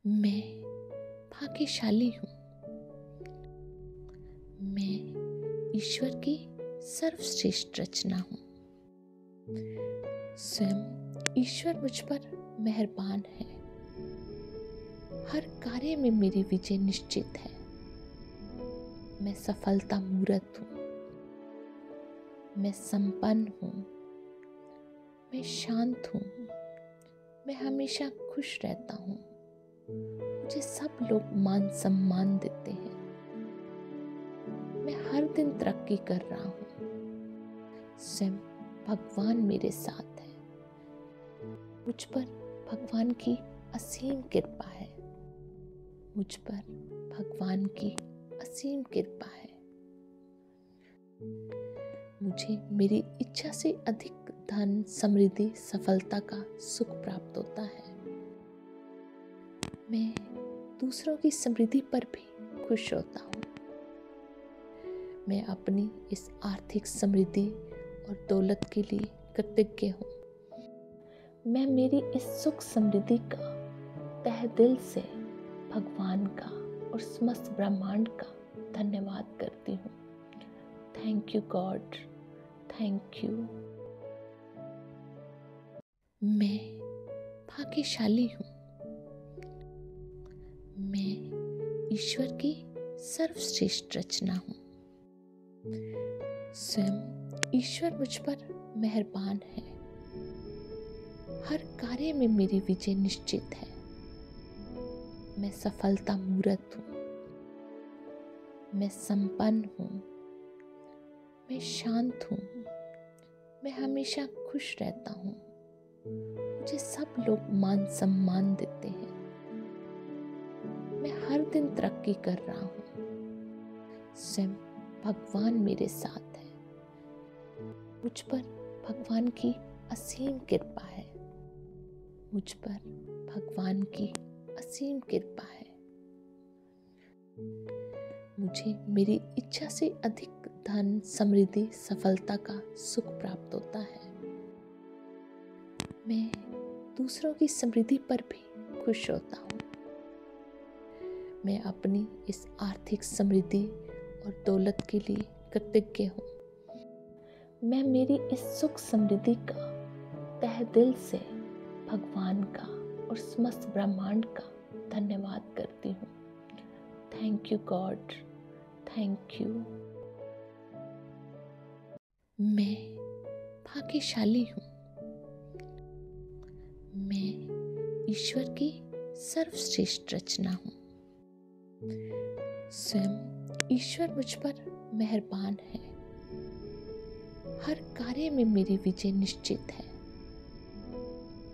मैं भाग्यशाली हूँ। मैं ईश्वर की सर्वश्रेष्ठ रचना हूँ। स्वयं ईश्वर मुझ पर मेहरबान है। हर कार्य में मेरी विजय निश्चित है। मैं सफलता मूर्त हूँ। मैं संपन्न हूँ। मैं शांत हूँ। मैं हमेशा खुश रहता हूँ। मुझे सब लोग मान सम्मान देते हैं। मैं हर दिन तरक्की कर रहा हूँ। स्वयं भगवान मेरे साथ है। मुझ पर भगवान की असीम कृपा है। मुझ पर भगवान की असीम कृपा है। मुझे मेरी इच्छा से अधिक धन, समृद्धि, सफलता का सुख प्राप्त होता है। मैं दूसरों की समृद्धि पर भी खुश होता हूँ। मैं अपनी इस आर्थिक समृद्धि और दौलत के लिए कृतज्ञ हूँ। मैं मेरी इस सुख समृद्धि का तहे दिल से भगवान का और समस्त ब्रह्मांड का धन्यवाद करती हूँ। Thank you God, thank you. मैं भाग्यशाली हूँ। मैं ईश्वर की सर्वश्रेष्ठ रचना हूँ। स्वयं ईश्वर मुझ पर मेहरबान है। हर कार्य में मेरी विजय निश्चित है। मैं सफलता मूर्त हूँ। मैं संपन्न हूँ। मैं शांत हूँ। मैं हमेशा खुश रहता हूँ। मुझे सब लोग मान सम्मान देते हैं। मैं हर दिन तरक्की कर रहा हूँ। स्वयं भगवान मेरे साथ है। मुझ पर भगवान की असीम कृपा है। मुझ पर भगवान की असीम कृपा है। मुझे मेरी इच्छा से अधिक धन, समृद्धि, सफलता का सुख प्राप्त होता है। मैं दूसरों की समृद्धि पर भी खुश होता हूँ। मैं अपनी इस आर्थिक समृद्धि और दौलत के लिए कृतज्ञ हूँ। मैं मेरी इस सुख समृद्धि का तहे दिल से भगवान का और समस्त ब्रह्मांड का धन्यवाद करती हूँ। Thank you God, thank you. मैं भाग्यशाली हूँ। मैं ईश्वर की सर्वश्रेष्ठ रचना हूँ। स्वयं ईश्वर मुझ पर मेहरबान है। हर कार्य में मेरी विजय निश्चित है।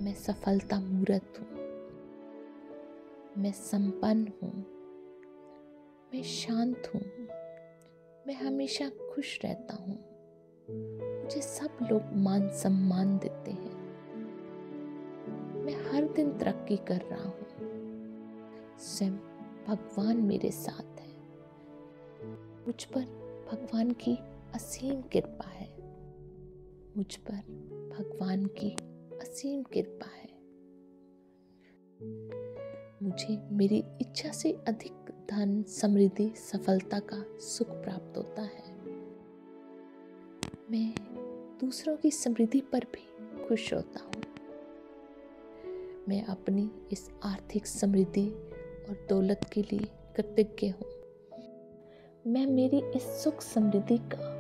मैं सफलता मूर्त हूँ। मैं संपन्न हूँ। मैं शांत हूँ। मैं हमेशा खुश रहता हूँ। मुझे सब लोग मान सम्मान देते हैं। मैं हर दिन तरक्की कर रहा हूँ। स्वयं भगवान मेरे साथ है। मुझ पर भगवान की असीम कृपा है। मुझ पर भगवान की असीम कृपा है। मुझे मेरी इच्छा से अधिक धन, समृद्धि, सफलता का सुख प्राप्त होता है। मैं दूसरों की समृद्धि पर भी खुश होता हूँ। मैं अपनी इस आर्थिक समृद्धि और दौलत के लिए कृतज्ञ हूँ। मैं मेरी इस सुख समृद्धि का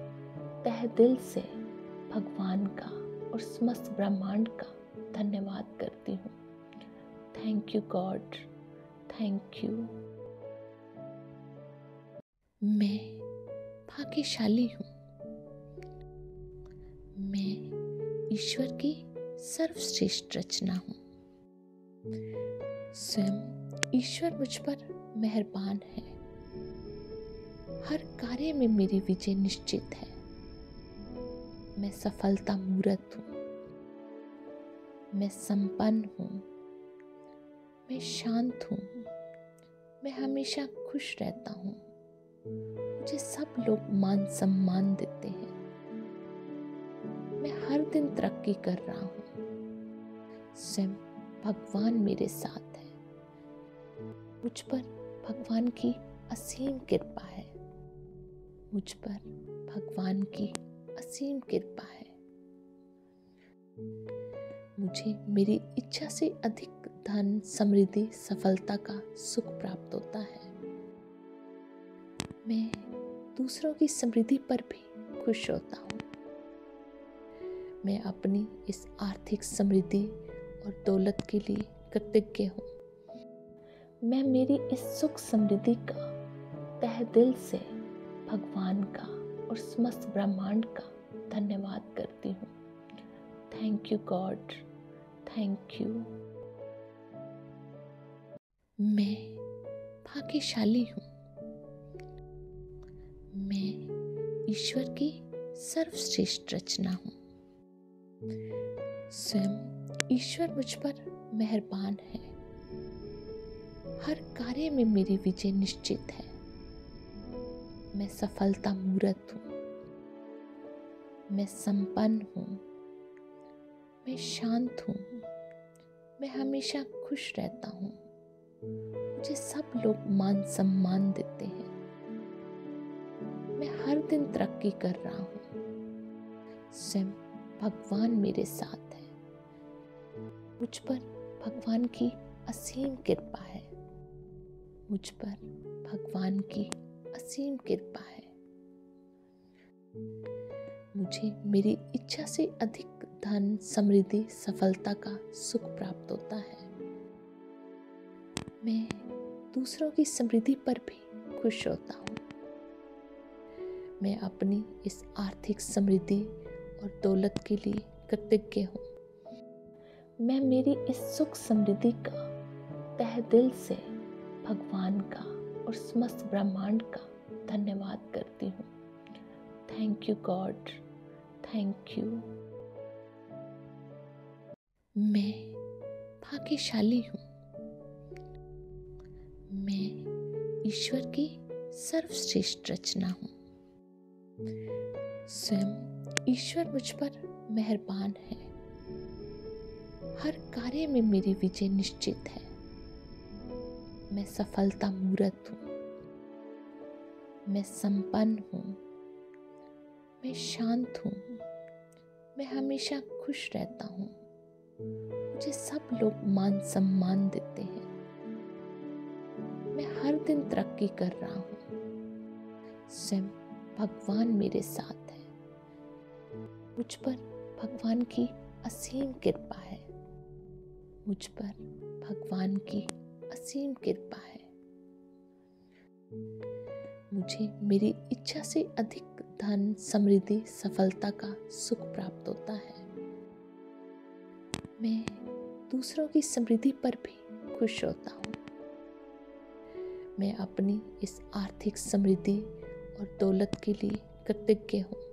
तहे दिल से भगवान का और समस्त ब्रह्मांड का धन्यवाद करती हूँ। Thank you God, thank you. मैं भाग्यशाली हूँ। मैं ईश्वर की सर्वश्रेष्ठ रचना हूँ। स्वयं ईश्वर मुझ पर मेहरबान है। हर कार्य में मेरी विजय निश्चित है। मैं सफलता मूर्त हूँ। मैं संपन्न हूँ। मैं शांत हूँ। मैं हमेशा खुश रहता हूँ। मुझे सब लोग मान सम्मान देते हैं। मैं हर दिन तरक्की कर रहा हूँ। स्वयं भगवान मेरे साथ है। मुझ पर भगवान की असीम कृपा है। मुझ पर भगवान की असीम कृपा है। मुझे मेरी इच्छा से अधिक धन, समृद्धि, सफलता का सुख प्राप्त होता है। मैं दूसरों की समृद्धि पर भी खुश होता हूँ। मैं अपनी इस आर्थिक समृद्धि और दौलत के लिए कृतज्ञ हूँ। मैं मेरी इस सुख समृद्धि का तहे दिल से भगवान का और समस्त ब्रह्मांड का धन्यवाद करती हूँ। Thank you God, thank you. मैं भाग्यशाली हूँ। मैं ईश्वर की सर्वश्रेष्ठ रचना हूँ। स्वयं ईश्वर मुझ पर मेहरबान है। हर कार्य में मेरी विजय निश्चित है। मैं सफलता मूर्त हूँ। मैं संपन्न हूँ। मैं शांत हूँ। मैं हमेशा खुश रहता हूँ। मुझे सब लोग मान सम्मान देते हैं। मैं हर दिन तरक्की कर रहा हूँ। स्वयं भगवान मेरे साथ है। मुझ पर भगवान की असीम कृपा है। मुझ पर भगवान की असीम कृपा है। मुझे मेरी इच्छा से अधिक धन, समृद्धि, सफलता का सुख प्राप्त होता है। मैं दूसरों की समृद्धि पर भी खुश होता हूँ। मैं अपनी इस आर्थिक समृद्धि और दौलत के लिए कृतज्ञ हूँ। मैं मेरी इस सुख समृद्धि का तहे दिल से भगवान का और समस्त ब्रह्मांड का धन्यवाद करती हूँ। Thank you God, thank you. मैं भाग्यशाली हूँ। मैं ईश्वर की सर्वश्रेष्ठ रचना हूँ। स्वयं ईश्वर मुझ पर मेहरबान है। हर कार्य में मेरी विजय निश्चित है। मैं सफलता मूर्त हूँ। मैं संपन्न हूँ। मैं शांत हूँ। मैं हमेशा खुश रहता हूँ। मुझे सब लोग मान सम्मान देते हैं। मैं हर दिन तरक्की कर रहा हूँ। स्वयं भगवान मेरे साथ है। मुझ पर भगवान की असीम कृपा है। मुझ पर भगवान की असीम कृपा है। मुझे मेरी इच्छा से अधिक धन, समृद्धि, सफलता का सुख प्राप्त होता है। मैं दूसरों की समृद्धि पर भी खुश होता हूँ। मैं अपनी इस आर्थिक समृद्धि और दौलत के लिए कृतज्ञ हूँ।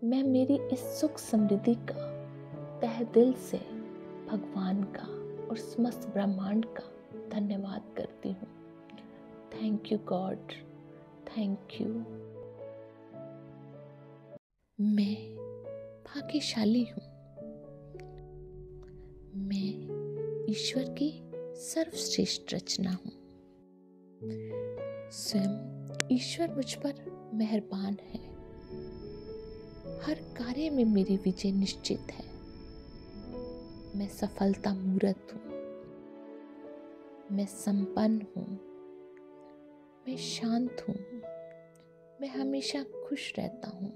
मैं मेरी इस सुख समृद्धि का तहे दिल से भगवान का और समस्त ब्रह्मांड का धन्यवाद करती हूँ। Thank you God, thank you. मैं भाग्यशाली हूँ। मैं ईश्वर की सर्वश्रेष्ठ रचना हूँ। स्वयं ईश्वर मुझ पर मेहरबान है। हर कार्य में मेरी विजय निश्चित है। मैं सफलता मूर्त हूँ। मैं संपन्न हूँ। मैं शांत हूँ। मैं हमेशा खुश रहता हूँ।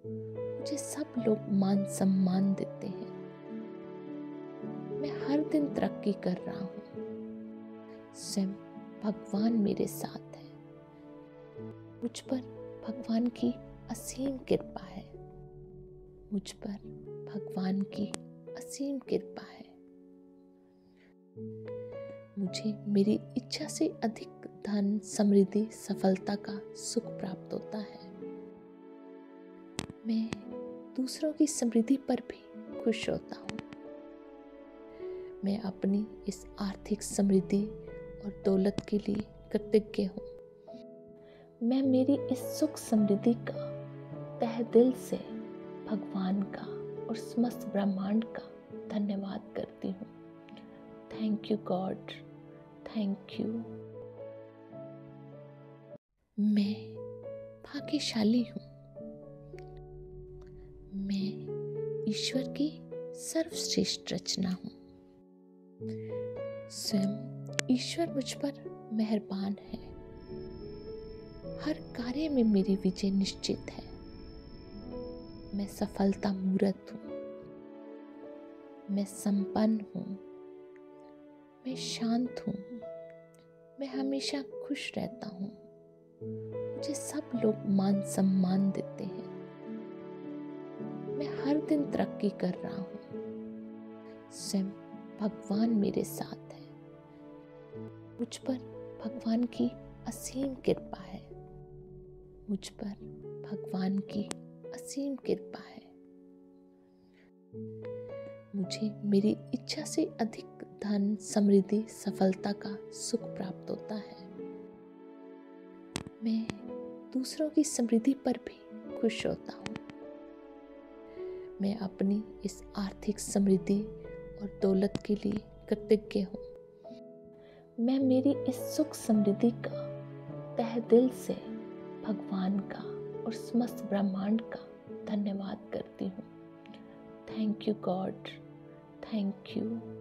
मुझे सब लोग मान सम्मान देते हैं। मैं हर दिन तरक्की कर रहा हूँ। स्वयं भगवान मेरे साथ है। मुझ पर भगवान की असीम कृपा है। मुझ पर भगवान की असीम कृपा है। मुझे मेरी इच्छा से अधिक धन, समृद्धि, सफलता का सुख प्राप्त होता है। मैं दूसरों की समृद्धि पर भी खुश होता हूँ। मैं अपनी इस आर्थिक समृद्धि और दौलत के लिए कृतज्ञ हूँ। मैं मेरी इस सुख समृद्धि का तहे दिल से भगवान का और समस्त ब्रह्मांड का धन्यवाद करती हूँ। Thank you God, thank you. मैं भाग्यशाली हूँ। मैं ईश्वर की सर्वश्रेष्ठ रचना हूँ। स्वयं ईश्वर मुझ पर मेहरबान है। हर कार्य में मेरी विजय निश्चित है। मैं सफलता मूर्त हूँ। मैं संपन्न हूँ। मैं शांत हूँ। मैं हमेशा खुश रहता हूँ। मुझे सब लोग मान सम्मान देते हैं। मैं हर दिन तरक्की कर रहा हूँ। स्वयं भगवान मेरे साथ है। मुझ पर भगवान की असीम कृपा है। मुझ पर भगवान की असीम कृपा है। मुझे मेरी इच्छा से अधिक धन, समृद्धि, सफलता का सुख प्राप्त होता है। मैं दूसरों की समृद्धि पर भी खुश होता हूँ। मैं अपनी इस आर्थिक समृद्धि और दौलत के लिए कृतज्ञ हूँ। मैं मेरी इस सुख समृद्धि का तहे दिल से भगवान का और समस्त ब्रह्मांड का धन्यवाद करती हूँ। Thank you God. Thank you.